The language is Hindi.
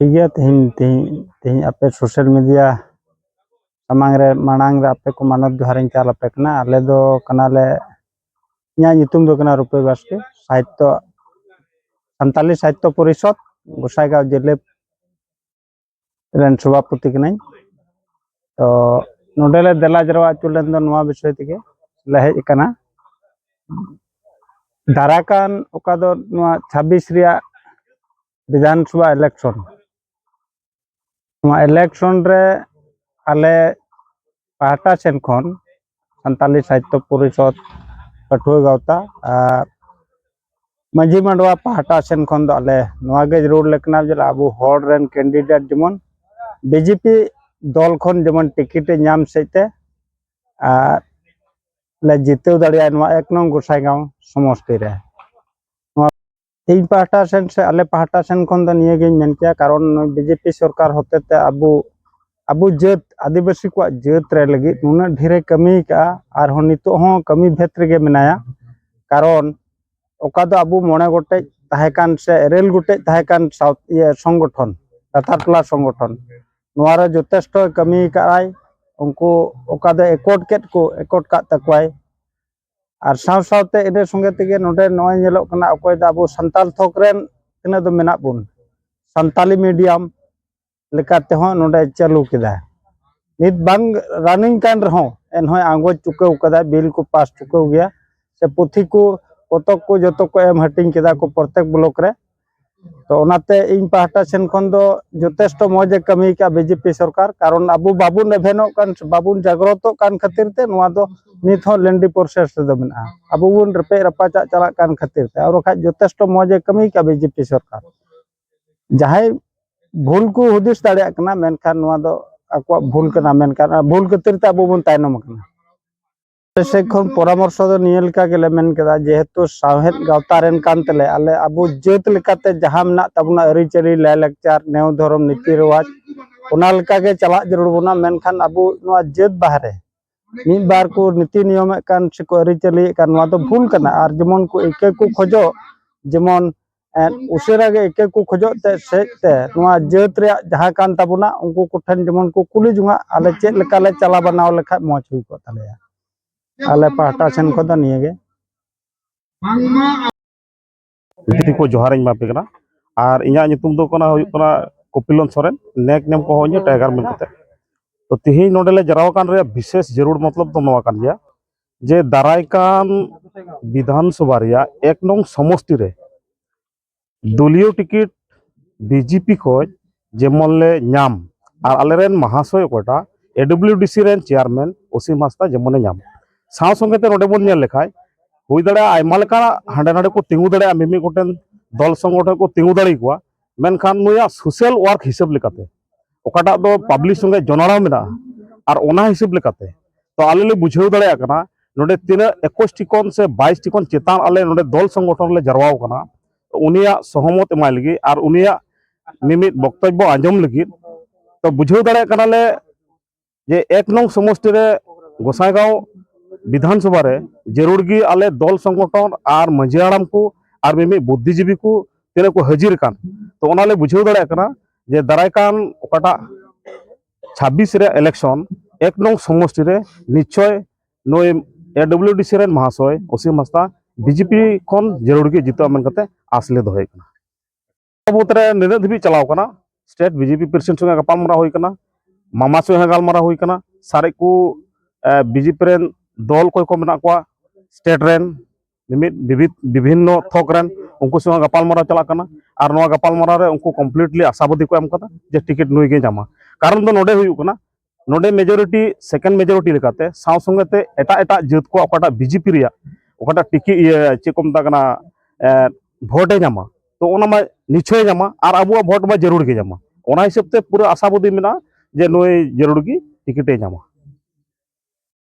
गया तेहिन तेहिन तेहिन आपे सोशल मीडिया सामांग रे मांग रे आपे को मानव जोहारिं चाल आपे कना आले दो कनाले इया नितुम दो कना रुपए बास्के साहित्य संताली साहित्य परिषद गोसाईगांव जिले रेन सभापति कनाई तो नोडेले देला जरवा चुलेन दो नवा विषय तिगे ले हेज कना दाराकान ओका दो नवा 26 रिया विधानसभा इलेक्शन इलेक्शन रे आले पाहटा सेन खन संताली साहित्य परिषद पठुआ गावता माझी मांडवा पाहटा सेन खन दो आले नवा गे जरूर लेकना जला अबु हॉल रेन कैंडिडेट जेमन बीजेपी दल खन जेमन टिकट नाम सेते ले जितेव दाड़िया नवा 1 नंग गोसाईगांव समष्टि रे इन पाहटा सेन से आले पाहटा सेन खन द निये गे मेनकिया कारण बीजेपी सरकार होतेते अबु जात आदिवासी को जात रे लगी नुना ढेरे कमी का और हो नितो हो कमी भेत्र गे मेनाया कारण ओका दो अबु मोने गोटे ताहेकान से रेल गोटे ताहेकान साउथ ये संगठन तथाटला संगठन नोआरे जथेष्ट कमी काय उनको ओका दो एकॉर्ड केट को एकॉर्ड का तकवाय और साव सावते इने संगे तेगे नोडे नय नेलोक कना अकोय दा अबु संताल थोक रेन तिना दो मेना बुन संताली मीडियम लेकाते हो नोडे चालू केदा नित बांग रनिंग कान रहो एन होय आंगो चुकाव कदा बिल को पास चुकाव गया से पुथी को कतक को जतो को एम हटिंग केदा को प्रत्येक ब्लॉक रे तो ओनाते इन पाहटा सेन खन दो जथेष्ट मौजे कमी का बीजेपी सरकार कारण अबु बाबुन एभेनो कान बाबुन जागृत कान खातिर ते नोआ दो नित हो लेंडी प्रोसेस दो मेना अबु बुन रपे रपाचा चला कान खातिर ते और खा जथेष्ट मौजे कमी का बीजेपी सरकार जहाय भूल को हुदिस दाड़िया कना मेनखान नोआ दो आको भूल कना मेनखान भूल खातिर ते अबु बुन तायनम कना से खन परामर्श दो नियल का गेले मेन केदा जेहेतु साहेद गावतारेन कान तेले आले अबु जात लेकाते जहां मेना तबना अरि चरी ले लेक्चर नेव धर्म नीति रिवाज ओना लेका गे चला जरूर बना मेनखान अबु नोआ जात बाहरे मिन बार को नीति नियम कान से को अरि चली कान नोआ दो भूल कना और जेमन को एके को खोजो जेमन उसेरा गे एके को खोजो ते सेते नोआ जात रे जहां कान तबना उनको कोठन जेमन को कुली जुंगा आले चेत लेका ले चला बनाव लेखा मोच हुई को तालेया आले पाहटा सेन को दा निये गे बिति को जोहारिं मापे कना और इया नितुम दो कना हुई कना कपिलन सोरेन नेक नेम को होnye टाइगर मिल कते तो तिहि नोडेले जराव कान रे विशेष जरूर मतलब तो नवा कान गया जे दाराय कान विधानसभा रिया 1 नंग समष्टि रे दलीय टिकट बीजेपी को जेमन ले नाम और आलेरेन महाशय कोटा एडब्ल्यूडीसी रेन चेयरमैन ओसीम हांसदा जेमन नाम साव संगे ते नोडे बन नेल लेखाय हुई दाड़ा आयमा लेका हांडे नाडे को तिंगु दाड़ा मिमि गोटेन दल संगठन को तिंगु दाड़ी को मेनखान नुया सोशल वर्क हिसाब लेकाते ओकाटा दो पब्लिक संगे जनाड़ा मेना और ओना हिसाब लेकाते तो आले ले बुझाव दाड़ा कना नोडे तिना 21 टिकन से 22 टिकन चेतान आले नोडे दल संगठन ले जरवाव कना उनिया सहमत एमाय लगी और उनिया मिमि वक्तव्य आंजम लगी तो बुझाव दाड़ा कना ले जे 1 नंग समष्टि रे गोसाईगांव विधानसभा रे जरूर गी आले दल संगठन और माझी आराम को और मिमि बुद्धिजीवी को तेने को हाजिर कान तो ओनाले बुझाव दाड़ा कना जे दाराय कान ओकाटा 26 रे इलेक्शन 1 नंग समष्टि रे निश्चय नोय एडब्ल्यूडीसी रेन महाशय ओसीम हांसदा बीजेपी खन जरूर गी जितो मन कते आसले दोहे कना बुतरे निने धबी चलाव कना स्टेट बीजेपी प्रेसिडेंट संगे गपालमारा हुई कना मामा संगे गालमारा हुई कना सारे को बीजेपी रेन दल को मेना को स्टेट रेन विभिन्न थोक रेन उनको संगे गपालमारा चला कना और नोआ गपालमारा रे उनको कंप्लीटली आशावादी को एम कदा जे टिकट नुई गे जामा कारण दो नोडे हुई कना नोडे मेजोरिटी सेकेंड मेजोरिटी लेकाते साव संगे ते एटा एटा जात को ओकाटा बीजेपी रिया ओकाटा टिकट चे को मेता कना भोटे जामा तो ओना मा निश्चय जामा और अबुआ भोट मा जरूर गे जामा ओना हिसाब ते पूरा आशावादी मेना जे नोय जरूर गी टिकटे जामा।